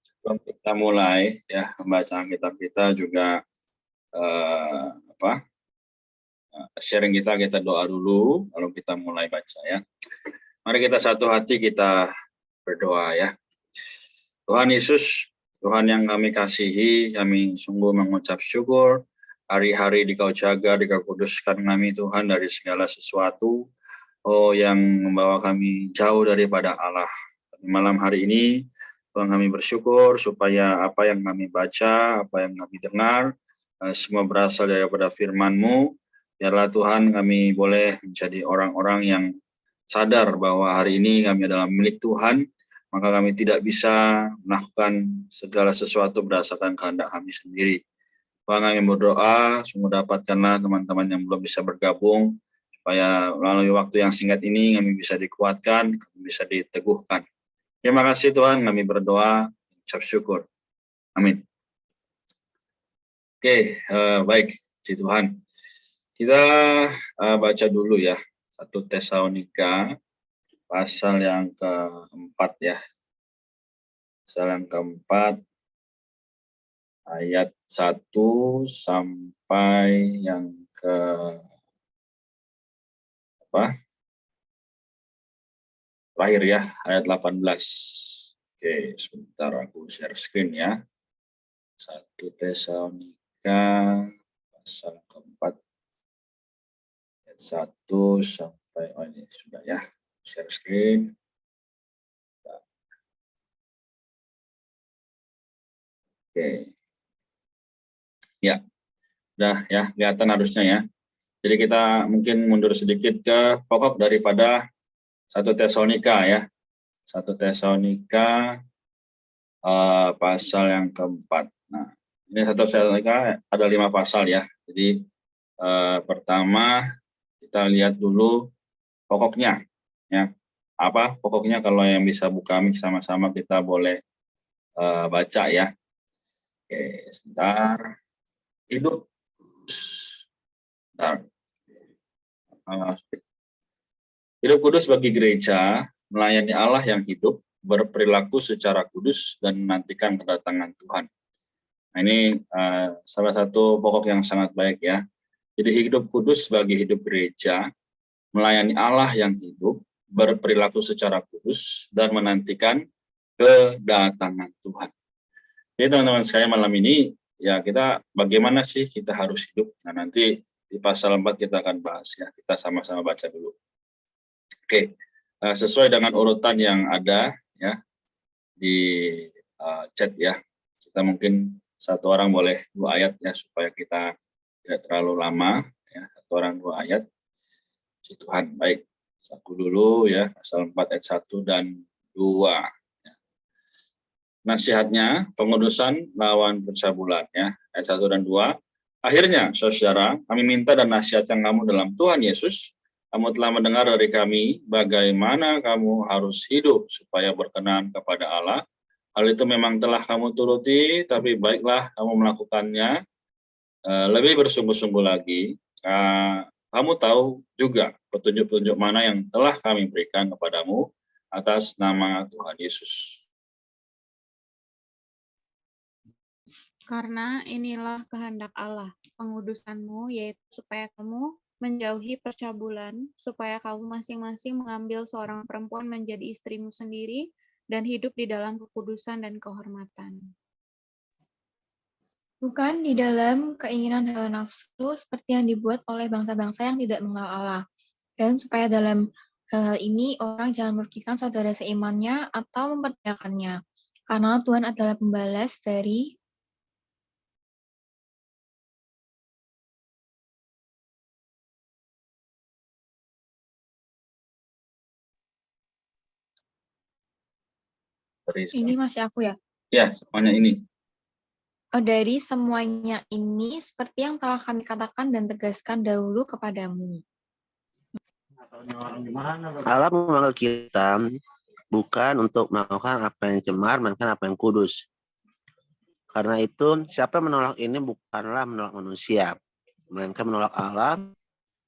Sebelum kita mulai ya pembacaan kitab kita juga sharing kita doa dulu lalu kita mulai baca ya. Mari kita satu hati kita berdoa ya. Tuhan Yesus, Tuhan yang kami kasihi, kami sungguh mengucap syukur hari-hari Dikau jaga, Dikau kuduskan kami Tuhan dari segala sesuatu yang membawa kami jauh daripada Allah. Malam hari ini Tuhan kami bersyukur supaya apa yang kami baca, apa yang kami dengar, semua berasal daripada firman-Mu. Biarlah Tuhan kami boleh menjadi orang-orang yang sadar bahwa hari ini kami adalah milik Tuhan, maka kami tidak bisa melakukan segala sesuatu berdasarkan kehendak kami sendiri. Tuhan kami berdoa, semoga dapatkanlah teman-teman yang belum bisa bergabung, supaya melalui waktu yang singkat ini kami bisa dikuatkan, kami bisa diteguhkan. Terima kasih Tuhan, kami berdoa, ucap syukur. Amin. Oke, baik, puji Tuhan. Kita baca dulu ya, 1 Tesalonika, pasal yang keempat ya. Pasal yang keempat, ayat 1 sampai yang ke terakhir ya, ayat 18. Oke, sebentar aku share screen ya. 1 Tesalonika pasal keempat ayat 1 sampai ini sudah ya, share screen. Oke. Ya. Udah ya, kelihatan harusnya ya. Jadi kita mungkin mundur sedikit ke pokok daripada 1 Tesalonika ya. 1 Tesalonika pasal yang keempat. Nah, ini 1 Tesalonika ada 5 pasal ya. Jadi pertama kita lihat dulu pokoknya ya. Apa pokoknya, kalau yang bisa buka mic sama-sama kita boleh baca ya. Oke, sebentar. Hidup kudus. Hidup kudus bagi gereja, melayani Allah yang hidup, berperilaku secara kudus, dan menantikan kedatangan Tuhan. Nah, ini salah satu pokok yang sangat baik ya. Jadi hidup kudus bagi hidup gereja, melayani Allah yang hidup, berperilaku secara kudus, dan menantikan kedatangan Tuhan. Jadi teman-teman sekalian, malam ini ya kita bagaimana sih kita harus hidup. Nah, nanti di pasal 4 kita akan bahas ya. Kita sama-sama baca dulu. Oke, sesuai dengan urutan yang ada ya di chat ya. Kita mungkin satu orang boleh 2 ayat ya, supaya kita tidak terlalu lama ya. Satu orang 2 ayat. Puji Tuhan. Baik, aku dulu ya, pasal 4 ayat 1 dan 2. Nasihatnya, pengudusan lawan pencabulan ya, ayat 1 dan 2. Akhirnya, saudara, kami minta dan nasihatkan kamu dalam Tuhan Yesus. Kamu telah mendengar dari kami bagaimana kamu harus hidup supaya berkenan kepada Allah. Hal itu memang telah kamu turuti, tapi baiklah kamu melakukannya lebih bersungguh-sungguh lagi. Kamu tahu juga petunjuk-petunjuk mana yang telah kami berikan kepadamu atas nama Tuhan Yesus. Karena inilah kehendak Allah, pengudusanmu, yaitu supaya kamu menjauhi percabulan, supaya kamu masing-masing mengambil seorang perempuan menjadi istrimu sendiri, dan hidup di dalam kekudusan dan kehormatan. Bukan di dalam keinginan hawa nafsu, seperti yang dibuat oleh bangsa-bangsa yang tidak mengenal Allah. Dan supaya dalam hal ini orang jangan merugikan saudara seimannya atau memperdayakannya. Karena Tuhan adalah pembalas dari ini masih aku ya? Ya, semuanya ini. Dari semuanya ini seperti yang telah kami katakan dan tegaskan dahulu kepadamu. Allah memanggil kita bukan untuk melakukan apa yang cemar, melainkan apa yang kudus. Karena itu, siapa yang menolak ini bukanlah menolak manusia, melainkan menolak Allah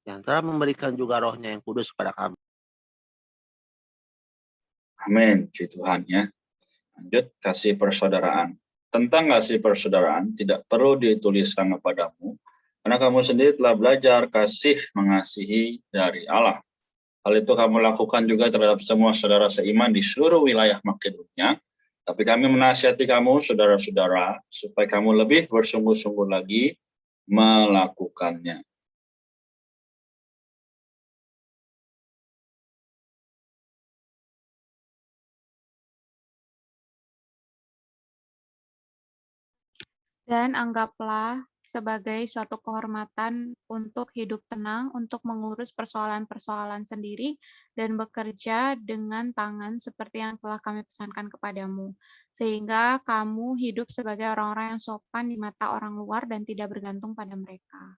yang telah memberikan juga rohnya yang kudus kepada kami. Amin, puji Tuhan ya. Lanjut, kasih persaudaraan. Tentang kasih persaudaraan tidak perlu dituliskan kepadamu, karena kamu sendiri telah belajar kasih mengasihi dari Allah. Hal itu kamu lakukan juga terhadap semua saudara seiman di seluruh wilayah Makedonia. Tapi kami menasihati kamu, saudara-saudara, supaya kamu lebih bersungguh-sungguh lagi melakukannya. Dan anggaplah sebagai suatu kehormatan untuk hidup tenang, untuk mengurus persoalan-persoalan sendiri, dan bekerja dengan tangan seperti yang telah kami pesankan kepadamu. Sehingga kamu hidup sebagai orang-orang yang sopan di mata orang luar dan tidak bergantung pada mereka.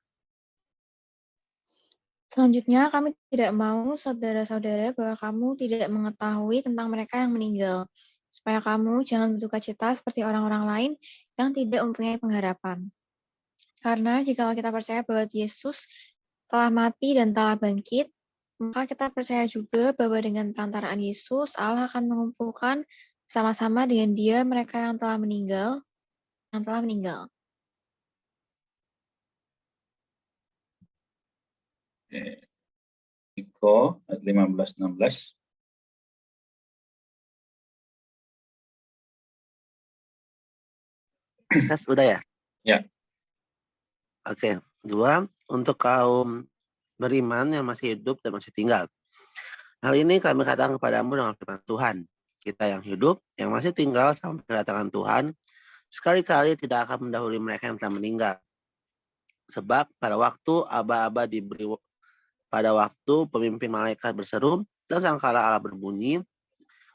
Selanjutnya, kami tidak mau saudara-saudara bahwa kamu tidak mengetahui tentang mereka yang meninggal, supaya kamu jangan berduka cita seperti orang-orang lain yang tidak mempunyai pengharapan. Karena jika kita percaya bahwa Yesus telah mati dan telah bangkit, maka kita percaya juga bahwa dengan perantaraan Yesus, Allah akan mengumpulkan bersama-sama dengan Dia mereka yang telah meninggal. Niko ayat 15-16. Sudah ya? Ya. Oke. 2, untuk kaum beriman yang masih hidup dan masih tinggal. Hal ini kami katakan kepadamu dengan firman Tuhan. Kita yang hidup, yang masih tinggal sampai kedatangan Tuhan, sekali-kali tidak akan mendahului mereka yang telah meninggal. Sebab pada waktu aba-aba diberi, pada waktu pemimpin malaikat berseru dan sangkala Allah berbunyi,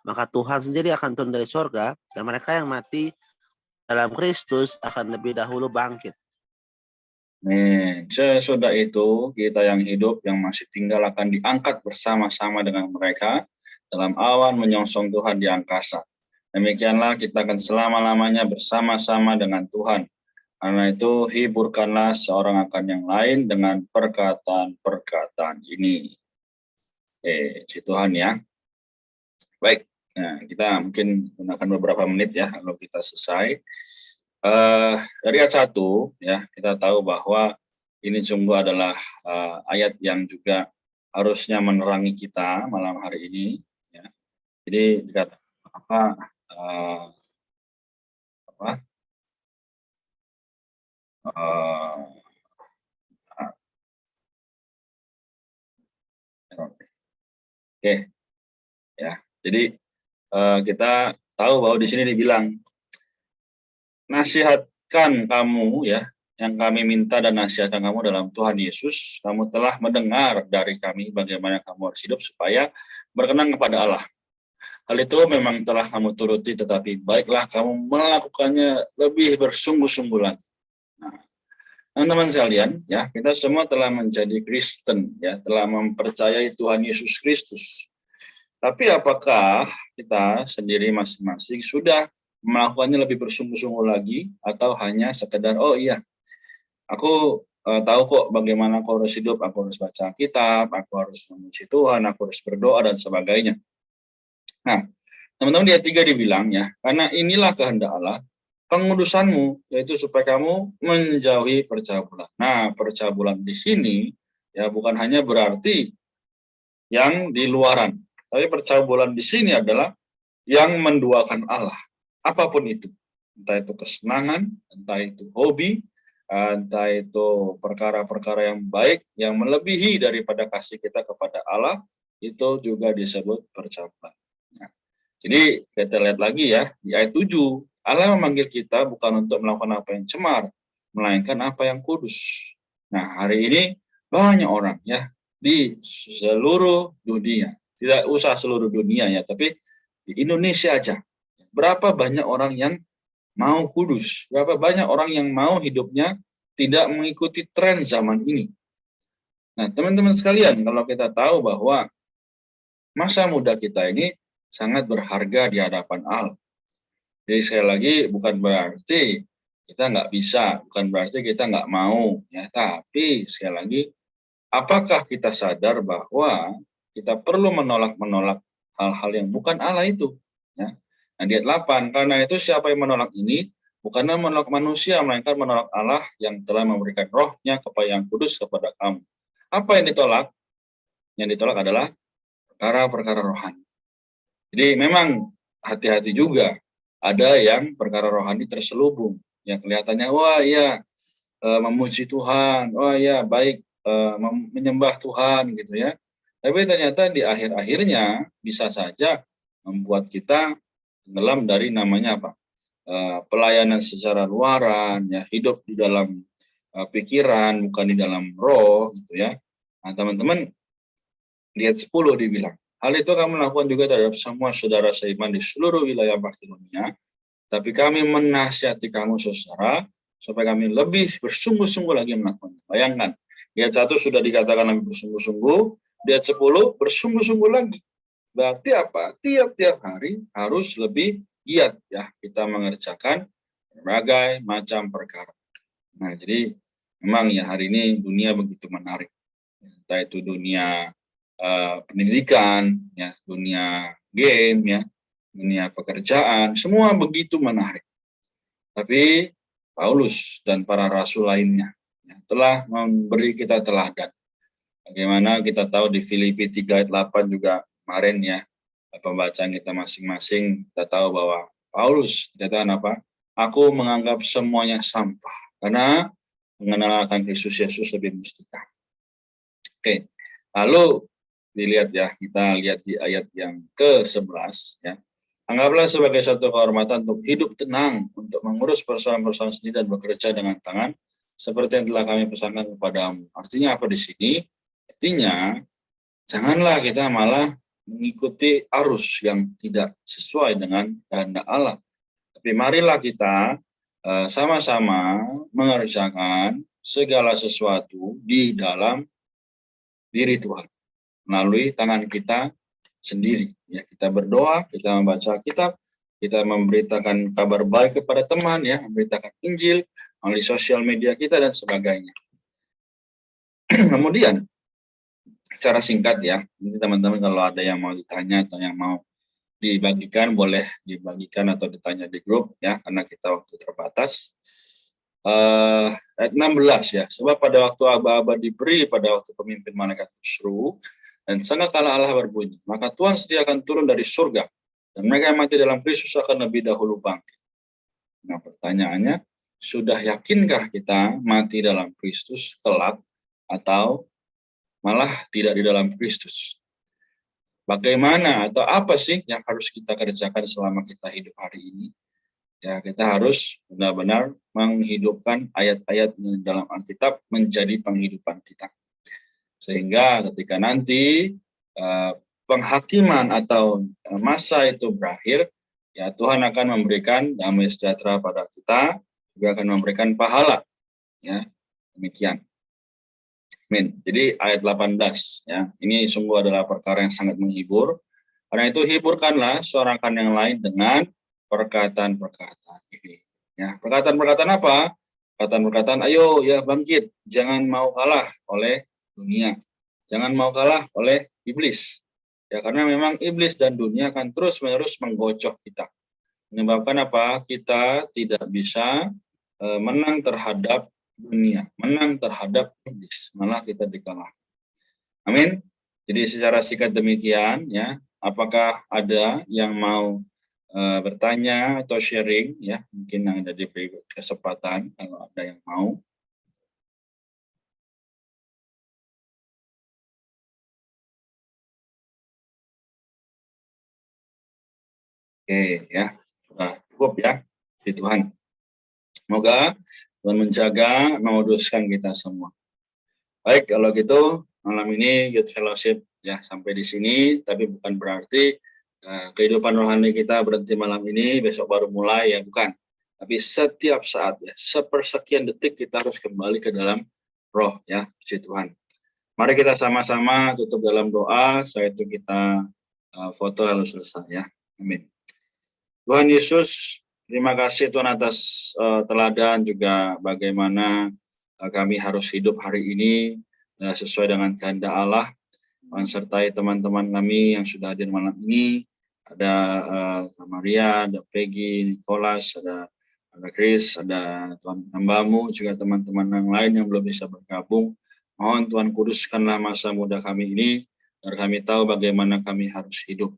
maka Tuhan sendiri akan turun dari sorga dan mereka yang mati dalam Kristus akan lebih dahulu bangkit. Sesudah itu, kita yang hidup, yang masih tinggal akan diangkat bersama-sama dengan mereka dalam awan menyongsong Tuhan di angkasa. Demikianlah kita akan selama-lamanya bersama-sama dengan Tuhan. Karena itu, hiburkanlah seorang akan yang lain dengan perkataan-perkataan ini. Si Tuhan ya. Baik, nah, kita mungkin gunakan beberapa menit ya, lalu kita selesai. Dari ayat 1 ya, kita tahu bahwa ini sungguh adalah ayat yang juga harusnya menerangi kita malam hari ini ya. Jadi dikatakan oke ya. Jadi kita tahu bahwa di sini dibilang nasihatkan kamu ya, yang kami minta dan nasihatkan kamu dalam Tuhan Yesus, kamu telah mendengar dari kami bagaimana kamu harus hidup supaya berkenan kepada Allah. Hal itu memang telah kamu turuti, tetapi baiklah kamu melakukannya lebih bersungguh-sungguh lagi. Nah, teman-teman sekalian, ya kita semua telah menjadi Kristen, ya telah mempercayai Tuhan Yesus Kristus. Tapi apakah kita sendiri masing-masing sudah melakukannya lebih bersungguh-sungguh lagi, atau hanya sekedar oh iya, aku tahu kok bagaimana aku harus hidup, aku harus baca kitab, aku harus memuji Tuhan, aku harus berdoa dan sebagainya. Nah, teman-teman di ayat 3 dibilang ya, karena inilah kehendak Allah, pengudusanmu, yaitu supaya kamu menjauhi percabulan. Nah, percabulan di sini ya bukan hanya berarti yang di luaran, tapi percabulan di sini adalah yang menduakan Allah, apapun itu. Entah itu kesenangan, entah itu hobi, entah itu perkara-perkara yang baik, yang melebihi daripada kasih kita kepada Allah, itu juga disebut percabulan. Nah, jadi kita lihat lagi ya, di ayat 7, Allah memanggil kita bukan untuk melakukan apa yang cemar, melainkan apa yang kudus. Nah, hari ini banyak orang ya, di seluruh dunia, tidak usah seluruh dunia ya, tapi di Indonesia aja, berapa banyak orang yang mau kudus, berapa banyak orang yang mau hidupnya tidak mengikuti tren zaman ini. Nah, teman-teman sekalian, kalau kita tahu bahwa masa muda kita ini sangat berharga di hadapan Allah. Jadi sekali lagi bukan berarti kita nggak bisa, bukan berarti kita nggak mau, ya. Tapi sekali lagi, apakah kita sadar bahwa kita perlu menolak hal-hal yang bukan Allah itu, ya? Nah, di ayat 8, karena itu siapa yang menolak ini, bukanlah menolak manusia, melainkan menolak Allah yang telah memberikan rohnya kepada yang kudus kepada kamu. Apa yang ditolak? Yang ditolak adalah perkara-perkara rohani. Jadi memang hati-hati juga, ada yang perkara rohani terselubung, yang kelihatannya, wah iya, memuji Tuhan, wah iya, baik, menyembah Tuhan gitu ya. Tapi ternyata di akhir-akhirnya bisa saja membuat kita tenggelam dari namanya apa? Pelayanan secara luaran, ya, hidup di dalam pikiran, bukan di dalam roh, gitu ya. Nah, teman-teman, di ayat 10 dibilang, hal itu kamu lakukan juga terhadap semua saudara seiman di seluruh wilayah Makedonia, tapi kami menasihati kamu saudara, supaya kami lebih bersungguh-sungguh lagi melakukannya. Bayangkan, di ayat 1 sudah dikatakan lebih bersungguh-sungguh, di ayat 10 bersungguh-sungguh lagi. Berarti apa? Tiap-tiap hari harus lebih giat ya kita mengerjakan berbagai macam perkara. Nah, jadi memang ya hari ini dunia begitu menarik. Entah itu dunia pendidikan, ya, dunia game, ya, dunia pekerjaan, semua begitu menarik. Tapi Paulus dan para rasul lainnya ya, telah memberi kita teladan. Bagaimana kita tahu di Filipi 3 ayat 8 juga kemarin ya, pembacaan kita masing-masing, kita tahu bahwa Paulus dikatakan apa? Aku menganggap semuanya sampah, karena mengenal akan Kristus Yesus lebih mustika. Oke, lalu dilihat ya, kita lihat di ayat yang ke-11 ya. Anggaplah sebagai suatu kehormatan untuk hidup tenang, untuk mengurus persoalan-persoalan sendiri dan bekerja dengan tangan, seperti yang telah kami pesankan kepadamu. Artinya apa di sini? Artinya, janganlah kita malah mengikuti arus yang tidak sesuai dengan kehendak Allah. Tapi marilah kita sama-sama mengerjakan segala sesuatu di dalam diri Tuhan, melalui tangan kita sendiri. Ya, kita berdoa, kita membaca kitab, kita memberitakan kabar baik kepada teman, ya, memberitakan Injil melalui sosial media kita dan sebagainya. Kemudian, secara singkat ya, ini teman-teman kalau ada yang mau ditanya atau yang mau dibagikan, boleh dibagikan atau ditanya di grup ya, karena kita waktu terbatas. Ayat 16 ya, sebab pada waktu aba-aba diberi, pada waktu pemimpin malaikat berseru, dan sangkakala Allah berbunyi, maka Tuhan sediakan turun dari surga, dan mereka yang mati dalam Kristus akan lebih dahulu bangkit. Nah, pertanyaannya, sudah yakinkah kita mati dalam Kristus kelak, atau malah tidak di dalam Kristus? Bagaimana atau apa sih yang harus kita kerjakan selama kita hidup hari ini? Ya, kita harus benar-benar menghidupkan ayat-ayat dalam Alkitab menjadi penghidupan kita. Sehingga ketika nanti penghakiman atau masa itu berakhir, ya Tuhan akan memberikan damai sejahtera pada kita, juga akan memberikan pahala. Ya, demikian. Amin. Jadi ayat 18 ya, ini sungguh adalah perkara yang sangat menghibur. Karena itu hiburkanlah seorang kan yang lain dengan perkataan-perkataan ini. Ya, perkataan-perkataan apa? Perkataan-perkataan, ayo ya bangkit, jangan mau kalah oleh dunia, jangan mau kalah oleh iblis. Ya, karena memang iblis dan dunia akan terus-menerus menggocok kita. Menyebabkan apa? Kita tidak bisa menang terhadap dunia, menang terhadap iblis, malah kita dikalahkan. Amin. Jadi secara singkat demikian ya. Apakah ada yang mau bertanya atau sharing ya? Mungkin ada diberi kesempatan kalau ada yang mau. Oke ya, sudah cukup ya di Tuhan. Semoga Tuhan menjaga, menguduskan kita semua. Baik, kalau gitu malam ini Youth Fellowship ya sampai di sini, tapi bukan berarti kehidupan rohani kita berhenti malam ini, besok baru mulai ya, bukan. Tapi setiap saat ya, sepersekian detik kita harus kembali ke dalam roh ya, puji Tuhan. Mari kita sama-sama tutup dalam doa, setelah itu kita foto lalu selesai ya. Amin. Tuhan Yesus, terima kasih Tuhan atas teladan juga bagaimana kami harus hidup hari ini sesuai dengan kehendak Allah. Sertai teman-teman kami yang sudah hadir malam ini, Ada Kak Maria, ada Peggy, Nicholas, ada Chris, ada Tuhan hambamu, juga teman-teman yang lain yang belum bisa bergabung. Mohon Tuhan kuduskanlah masa muda kami ini, agar kami tahu bagaimana kami harus hidup.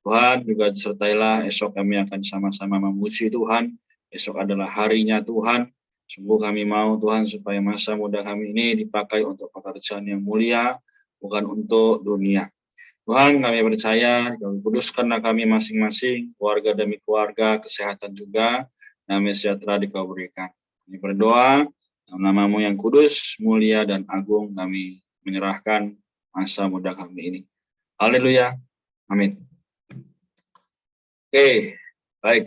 Tuhan juga sertailah esok kami akan sama-sama memuji Tuhan. Esok adalah harinya Tuhan. Sungguh kami mau Tuhan supaya masa muda kami ini dipakai untuk pekerjaan yang mulia, bukan untuk dunia. Tuhan, kami percaya, kami kuduskanlah kami masing-masing, keluarga demi keluarga, kesehatan juga, damai sejahtera dikau berikan. Kami berdoa, dalam nama-Mu yang kudus, mulia, dan agung, kami menyerahkan masa muda kami ini. Haleluya. Amin. Oke, baik.